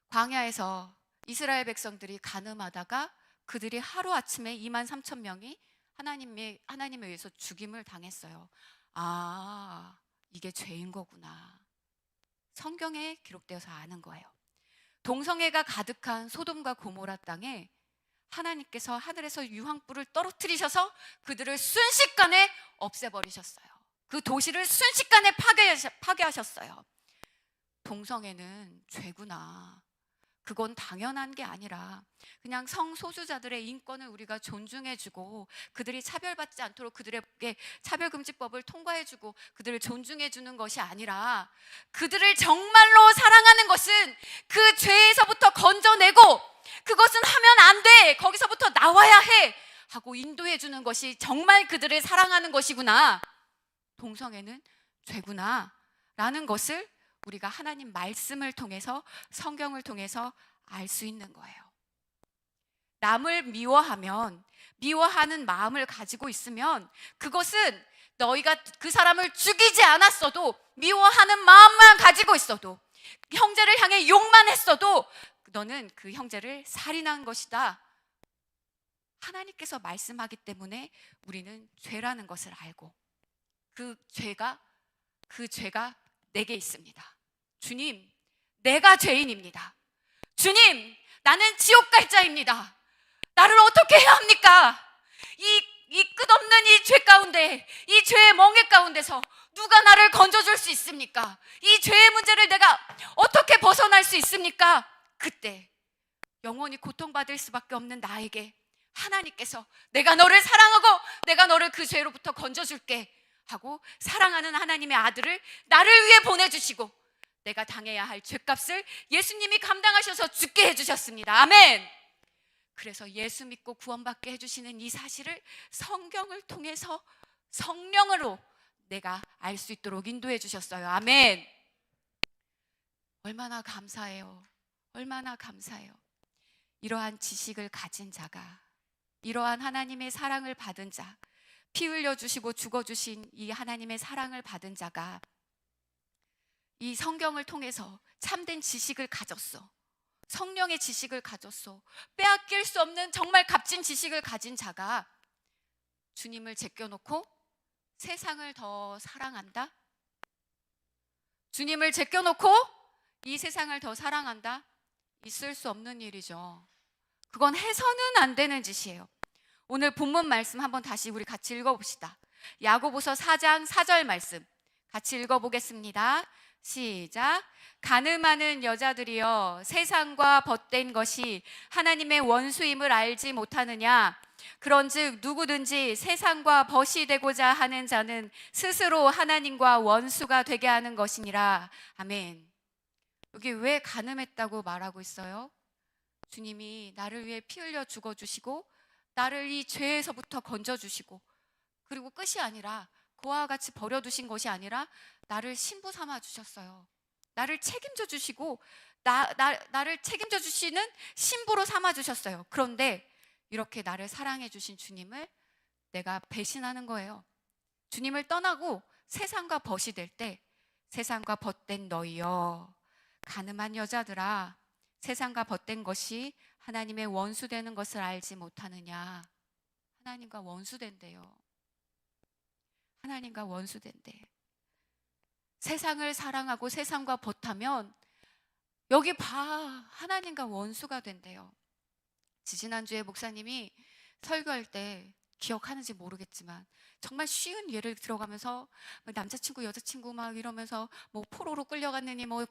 광야에서 이스라엘 백성들이 간음하다가 그들이 하루아침에 23,000명이 하나님에 의해서 죽임을 당했어요. 아, 이게 죄인 거구나. 성경에 기록되어서 아는 거예요. 동성애가 가득한 소돔과 고모라 땅에 하나님께서 하늘에서 유황불을 떨어뜨리셔서 그들을 순식간에 없애버리셨어요. 그 도시를 순식간에 파괴하셨어요. 동성애는 죄구나. 그건 당연한 게 아니라 그냥 성소수자들의 인권을 우리가 존중해주고 그들이 차별받지 않도록 그들에게 차별금지법을 통과해주고 그들을 존중해주는 것이 아니라 그들을 정말로 사랑하는 것은 그 죄에서부터 건져내고 그것은 하면 안 돼, 거기서부터 나와야 해 하고 인도해주는 것이 정말 그들을 사랑하는 것이구나. 동성애는 죄구나 라는 것을 우리가 하나님 말씀을 통해서, 성경을 통해서 알 수 있는 거예요. 남을 미워하는 마음을 가지고 있으면 그것은 너희가 그 사람을 죽이지 않았어도 미워하는 마음만 가지고 가지고 있어도, 형제를 향해 욕만 했어도 너는 그 형제를 살인한 것이다. 하나님께서 말씀하기 때문에 우리는 죄라는 것을 알고 그 죄가 내게 있습니다. 주님, 내가 죄인입니다. 주님, 나는 지옥 갈 자입니다. 나를 어떻게 해야 합니까? 이 끝없는 이 죄 가운데, 이 죄의 멍에 가운데서 누가 나를 건져줄 수 있습니까? 이 죄의 문제를 내가 어떻게 벗어날 수 있습니까? 그때 영원히 고통받을 수밖에 없는 나에게 하나님께서 내가 너를 사랑하고 내가 너를 그 죄로부터 건져줄게 하고 사랑하는 하나님의 아들을 나를 위해 보내주시고 내가 당해야 할 죄값을 예수님이 감당하셔서 죽게 해주셨습니다. 아멘. 그래서 예수 믿고 구원받게 해주시는 이 사실을 성경을 통해서 성령으로 내가 알 수 있도록 인도해 주셨어요. 아멘. 얼마나 감사해요. 얼마나 감사해요. 이러한 지식을 가진 자가, 이러한 하나님의 사랑을 받은 자, 피 흘려 주시고 죽어 주신 이 하나님의 사랑을 받은 자가 이 성경을 통해서 참된 지식을 가졌어. 성령의 지식을 가졌어. 빼앗길 수 없는 정말 값진 지식을 가진 자가 주님을 제껴놓고 세상을 더 사랑한다? 주님을 제껴놓고 이 세상을 더 사랑한다? 있을 수 없는 일이죠. 그건 해서는 안 되는 짓이에요. 오늘 본문 말씀 한번 다시 우리 같이 읽어봅시다. 야고보서 4장 4절 말씀 같이 읽어보겠습니다. 시작. 가늠하는 여자들이여, 세상과 벗된 것이 하나님의 원수임을 알지 못하느냐? 그런즉 누구든지 세상과 벗이 되고자 하는 자는 스스로 하나님과 원수가 되게 하는 것이니라. 아멘. 여기 왜 가늠했다고 말하고 있어요? 주님이 나를 위해 피 흘려 죽어주시고 나를 이 죄에서부터 건져주시고, 그리고 끝이 아니라 그와 같이 버려두신 것이 아니라 나를 신부 삼아 주셨어요. 나를 책임져 주시고 나를 책임져 주시는 신부로 삼아 주셨어요. 그런데 이렇게 나를 사랑해 주신 주님을 내가 배신하는 거예요. 주님을 떠나고 세상과 벗이 될 때, 세상과 벗된 너희여, 가늠한 여자들아, 세상과 벗된 것이 하나님의 원수 되는 것을 알지 못하느냐? 하나님과 원수된대요. 하나님과 원수된대. 세상을 사랑하고 세상과 벗하면 여기 봐, 하나님과 원수가 된대요. 지지난주에 목사님이 설교할 때 기억하는지 모르겠지만 정말 쉬운 예를 들어가면서 남자친구 여자친구 막 이러면서 뭐 포로로 끌려갔느니 뭐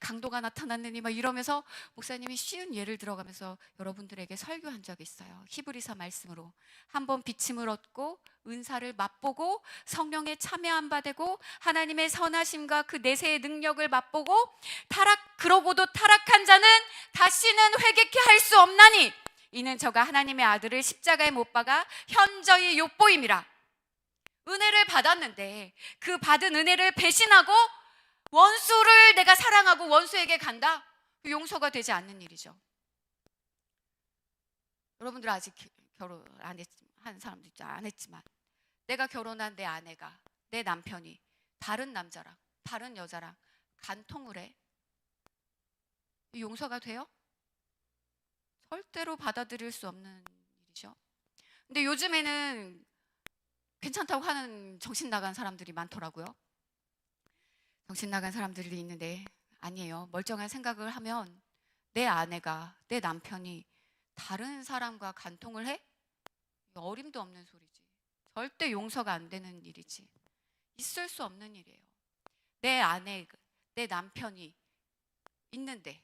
강도가 나타났느니 막 이러면서 목사님이 쉬운 예를 들어가면서 여러분들에게 설교한 적이 있어요. 히브리서 말씀으로 한번 비침을 얻고 은사를 맛보고 성령에 참여한 바 되고 하나님의 선하심과 그 내세의 능력을 맛보고 그러고도 타락한 자는 다시는 회개케 할 수 없나니 이는 저가 하나님의 아들을 십자가에 못 박아 현저히 욕보임이라. 은혜를 받았는데 그 받은 은혜를 배신하고 원수를 내가 사랑하고 원수에게 간다? 용서가 되지 않는 일이죠. 여러분들 아직 결혼 한 사람도 있죠. 안 했지만 내가 결혼한 내 아내가, 내 남편이 다른 남자랑 다른 여자랑 간통을 해. 용서가 돼요? 절대로 받아들일 수 없는 일이죠. 근데 요즘에는 괜찮다고 하는 정신 나간 사람들이 많더라고요. 정신 나간 사람들이 있는데 아니에요. 멀쩡한 생각을 하면 내 아내가, 내 남편이 다른 사람과 간통을 해? 어림도 없는 소리지. 절대 용서가 안 되는 일이지. 있을 수 없는 일이에요. 내 아내, 내 남편이 있는데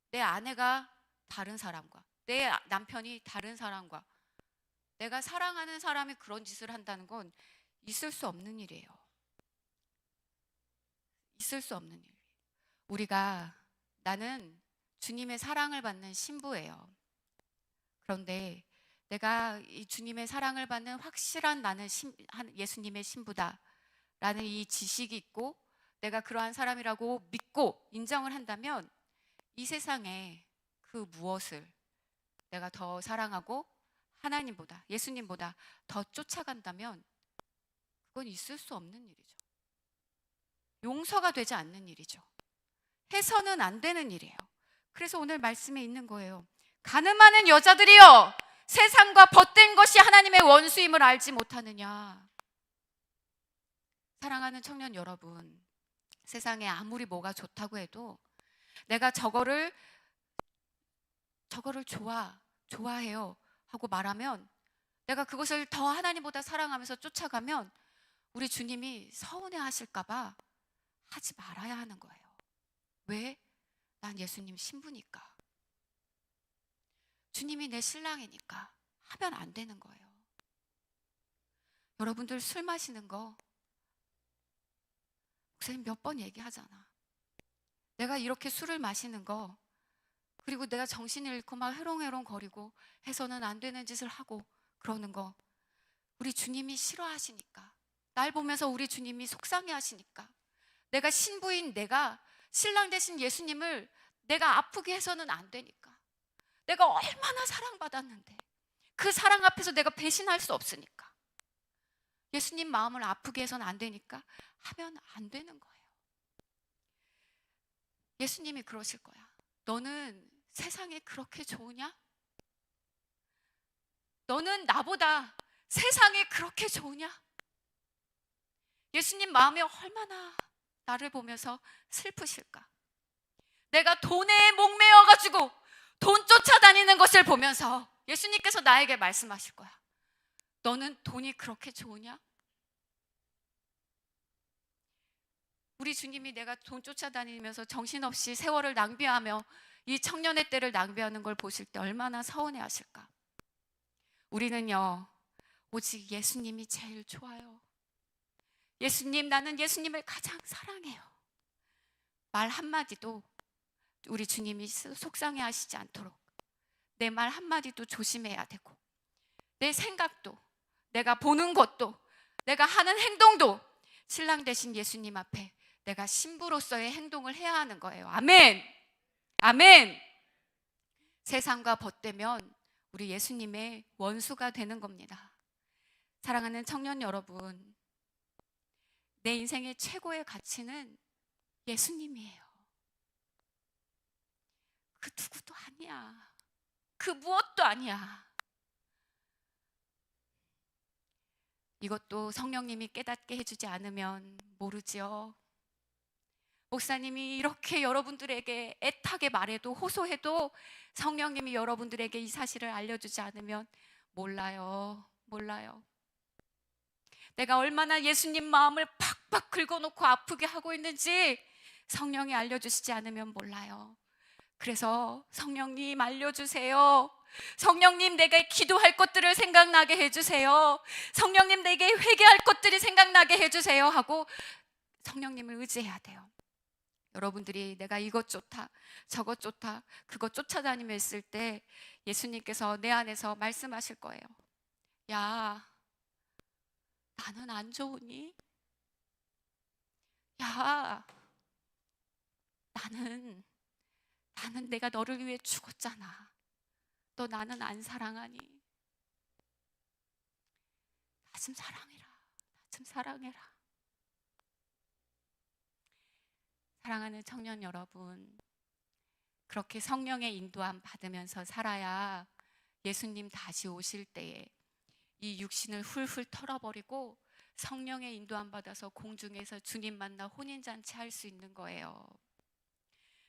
내 아내가 다른 사람과, 내 남편이 다른 사람과, 내가 사랑하는 사람이 그런 짓을 한다는 건 있을 수 없는 일이에요. 있을 수 없는 일. 나는 주님의 사랑을 받는 신부예요. 그런데 내가 이 주님의 사랑을 받는 확실한 나는 예수님의 신부다라는 이 지식이 있고 내가 그러한 사람이라고 믿고 인정을 한다면 이 세상에 그 무엇을 내가 더 사랑하고 하나님보다, 예수님보다 더 쫓아간다면 그건 있을 수 없는 일이죠. 용서가 되지 않는 일이죠. 해서는 안 되는 일이에요. 그래서 오늘 말씀에 있는 거예요. 가늠하는 여자들이여, 세상과 벗된 것이 하나님의 원수임을 알지 못하느냐. 사랑하는 청년 여러분, 세상에 아무리 뭐가 좋다고 해도 내가 저거를 좋아해요 하고 말하면, 내가 그것을 더 하나님보다 사랑하면서 쫓아가면 우리 주님이 서운해 하실까 봐 하지 말아야 하는 거예요. 왜? 난 예수님 신부니까, 주님이 내 신랑이니까 하면 안 되는 거예요. 여러분들 술 마시는 거 목사님 몇 번 얘기하잖아. 내가 이렇게 술을 마시는 거, 그리고 내가 정신을 잃고 막 해롱해롱 거리고 해서는 안 되는 짓을 하고 그러는 거, 우리 주님이 싫어하시니까, 날 보면서 우리 주님이 속상해 하시니까, 내가 신부인 내가 신랑 대신 예수님을 내가 아프게 해서는 안 되니까, 내가 얼마나 사랑받았는데 그 사랑 앞에서 내가 배신할 수 없으니까, 예수님 마음을 아프게 해서는 안 되니까 하면 안 되는 거예요. 예수님이 그러실 거야. 너는 세상에 그렇게 좋으냐? 너는 나보다 세상에 그렇게 좋으냐? 예수님 마음이 얼마나 나를 보면서 슬프실까? 내가 돈에 목매어가지고 돈 쫓아다니는 것을 보면서 예수님께서 나에게 말씀하실 거야. 너는 돈이 그렇게 좋으냐? 우리 주님이 내가 돈 쫓아다니면서 정신없이 세월을 낭비하며 이 청년의 때를 낭비하는 걸 보실 때 얼마나 서운해 하실까? 우리는요, 오직 예수님이 제일 좋아요. 예수님, 나는 예수님을 가장 사랑해요. 말 한마디도 우리 주님이 속상해 하시지 않도록 내 말 한마디도 조심해야 되고, 내 생각도, 내가 보는 것도, 내가 하는 행동도 신랑 되신 예수님 앞에 내가 신부로서의 행동을 해야 하는 거예요. 아멘! 아멘! 세상과 벗되면 우리 예수님의 원수가 되는 겁니다. 사랑하는 청년 여러분, 내 인생의 최고의 가치는 예수님이에요. 그 누구도 아니야. 그 무엇도 아니야. 이것도 성령님이 깨닫게 해주지 않으면 모르지요. 목사님이 이렇게 여러분들에게 애타게 말해도, 호소해도 성령님이 여러분들에게 이 사실을 알려주지 않으면 몰라요. 내가 얼마나 예수님 마음을 팍팍 긁어놓고 아프게 하고 있는지 성령이 알려주시지 않으면 몰라요. 그래서 성령님 알려주세요. 성령님, 내가 기도할 것들을 생각나게 해주세요. 성령님, 내게 회개할 것들이 생각나게 해주세요 하고 성령님을 의지해야 돼요. 여러분들이 내가 이것 좋다, 저것 좋다, 그것 쫓아다니며 있을 때 예수님께서 내 안에서 말씀하실 거예요. 야, 나는 안 좋으니? 야, 나는 내가 너를 위해 죽었잖아. 너 나는 안 사랑하니? 나 좀 사랑해라. 사랑하는 청년 여러분, 그렇게 성령의 인도함 받으면서 살아야 예수님 다시 오실 때에 이 육신을 훌훌 털어버리고 성령의 인도함 받아서 공중에서 주님 만나 혼인잔치 할 수 있는 거예요.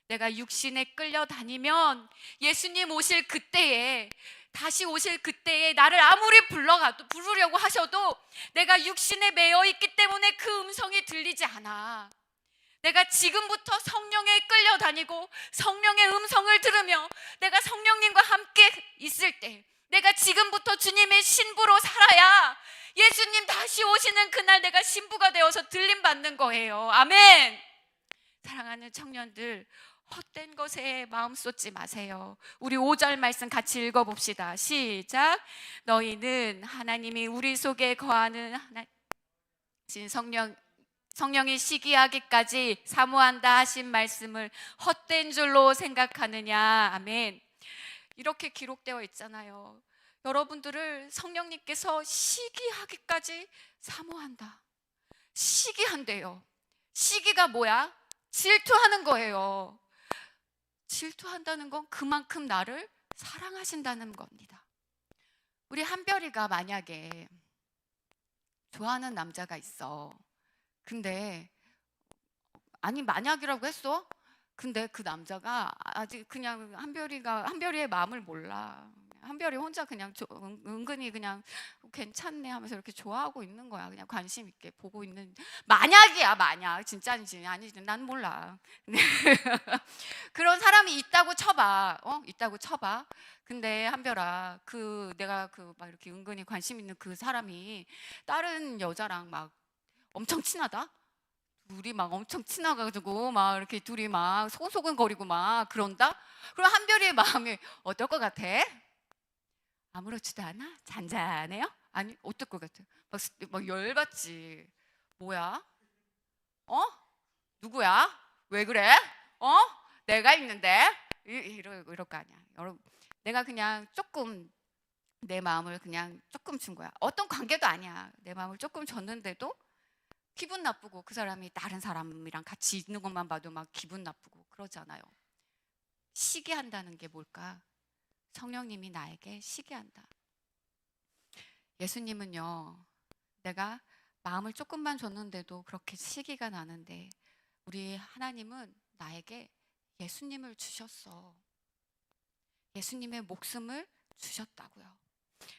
내가 육신에 끌려다니면 예수님 오실 그때에, 다시 오실 그때에 나를 아무리 부르려고 하셔도 내가 육신에 매여 있기 때문에 그 음성이 들리지 않아. 내가 지금부터 성령에 끌려다니고 성령의 음성을 들으며 내가 성령님과 함께 있을 때, 내가 지금부터 주님의 신부로 살아야 예수님 다시 오시는 그날 내가 신부가 되어서 들림받는 거예요. 아멘! 사랑하는 청년들, 헛된 것에 마음 쏟지 마세요. 우리 5절 말씀 같이 읽어봅시다. 시작. 너희는 하나님이 우리 속에 거하는 성령이 시기하기까지 사모한다 하신 말씀을 헛된 줄로 생각하느냐. 아멘. 이렇게 기록되어 있잖아요. 여러분들을 성령님께서 시기하기까지 사모한다. 시기한대요. 시기가 뭐야? 질투하는 거예요. 질투한다는 건 그만큼 나를 사랑하신다는 겁니다. 우리 한별이가 만약에 좋아하는 남자가 있어. 근데 아니 만약이라고 했어. 근데 그 남자가 아직 그냥 한별이의 마음을 몰라. 한별이 혼자 그냥 은근히 그냥 괜찮네 하면서 이렇게 좋아하고 있는 거야. 그냥 관심 있게 보고 있는. 만약이야, 만약. 진짜인지 아니지 난 몰라. 근데 그런 사람이 있다고 쳐봐. 있다고 쳐봐. 근데 한별아, 내가 막 이렇게 은근히 관심 있는 그 사람이 다른 여자랑 막 엄청 친하다? 둘이 막 엄청 친해가지고 막 이렇게 둘이 막 소곤소곤거리고 막 그런다? 그럼 한별이의 마음이 어떨 것 같아? 아무렇지도 않아? 잔잔해요? 아니 어떨 것 같아? 막 열받지. 뭐야? 누구야? 왜 그래? 내가 있는데? 이럴 거 아니야. 여러분, 내가 그냥 조금 내 마음을 그냥 조금 준 거야. 어떤 관계도 아니야. 내 마음을 조금 줬는데도 기분 나쁘고 그 사람이 다른 사람이랑 같이 있는 것만 봐도 막 기분 나쁘고 그러잖아요. 시기한다는 게 뭘까? 성령님이 나에게 시기한다. 예수님은요, 내가 마음을 조금만 줬는데도 그렇게 시기가 나는데 우리 하나님은 나에게 예수님을 주셨어. 예수님의 목숨을 주셨다고요.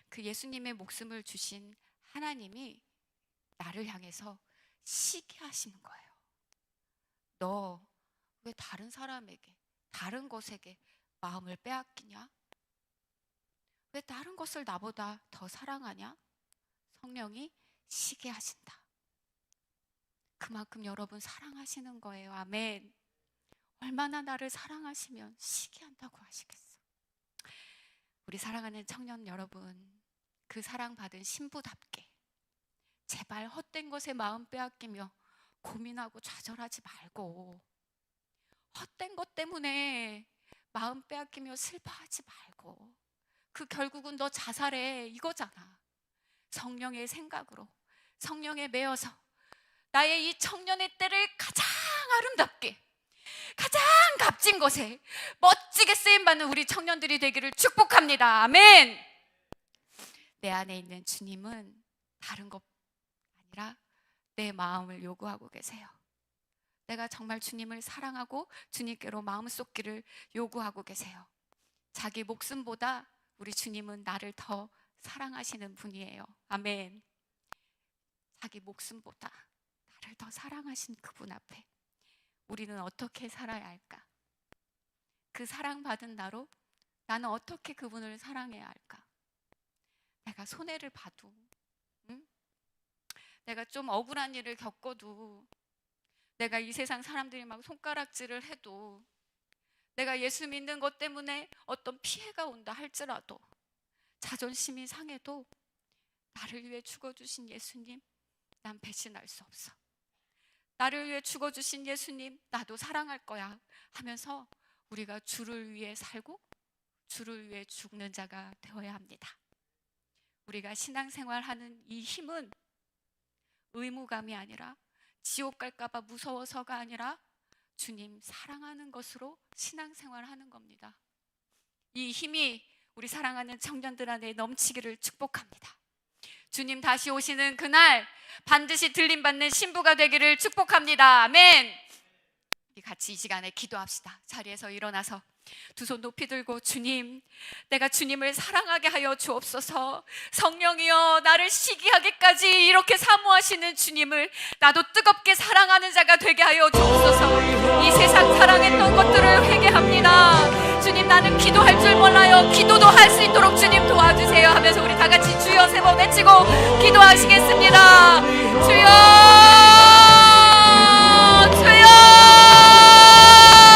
그 예수님의 목숨을 주신 하나님이 나를 향해서 시기하시는 거예요. 너 왜 다른 사람에게, 다른 것에게 마음을 빼앗기냐? 왜 다른 것을 나보다 더 사랑하냐? 성령이 시기하신다. 그만큼 여러분 사랑하시는 거예요. 아멘. 얼마나 나를 사랑하시면 시기한다고 하시겠어. 우리 사랑하는 청년 여러분, 그 사랑받은 신부답게 제발 헛된 것에 마음 빼앗기며 고민하고 좌절하지 말고, 헛된 것 때문에 마음 빼앗기며 슬퍼하지 말고, 그 결국은 너 자살해 이거잖아. 성령의 생각으로, 성령에 매여서 나의 이 청년의 때를 가장 아름답게, 가장 값진 것에 멋지게 쓰임받는 우리 청년들이 되기를 축복합니다. 아멘. 내 안에 있는 주님은 다른 것 아니라 내 마음을 요구하고 계세요. 내가 정말 주님을 사랑하고 주님께로 마음 쏟기를 요구하고 계세요. 자기 목숨보다 우리 주님은 나를 더 사랑하시는 분이에요. 아멘. 자기 목숨보다 나를 더 사랑하신 그분 앞에 우리는 어떻게 살아야 할까? 그 사랑받은 나로 나는 어떻게 그분을 사랑해야 할까? 내가 손해를 봐도, 내가 좀 억울한 일을 겪어도, 내가 이 세상 사람들이 막 손가락질을 해도, 내가 예수 믿는 것 때문에 어떤 피해가 온다 할지라도, 자존심이 상해도 나를 위해 죽어주신 예수님, 난 배신할 수 없어. 나를 위해 죽어주신 예수님, 나도 사랑할 거야 하면서 우리가 주를 위해 살고 주를 위해 죽는 자가 되어야 합니다. 우리가 신앙생활하는 이 힘은 의무감이 아니라, 지옥 갈까봐 무서워서가 아니라 주님 사랑하는 것으로 신앙생활하는 겁니다. 이 힘이 우리 사랑하는 청년들 안에 넘치기를 축복합니다. 주님 다시 오시는 그날 반드시 들림받는 신부가 되기를 축복합니다. 아멘. 우리 같이 이 시간에 기도합시다. 자리에서 일어나서 두 손 높이 들고, 주님, 내가 주님을 사랑하게 하여 주옵소서. 성령이여, 나를 시기하기까지 이렇게 사모하시는 주님을 나도 뜨겁게 사랑하는 자가 되게 하여 주옵소서. 이 세상 사랑했던 것들을 회개합니다. 주님, 나는 기도할 줄 몰라요. 기도도 할 수 있도록 주님 도와주세요 하면서 우리 다 같이 주여 세 번 외치고 기도하시겠습니다. 주여.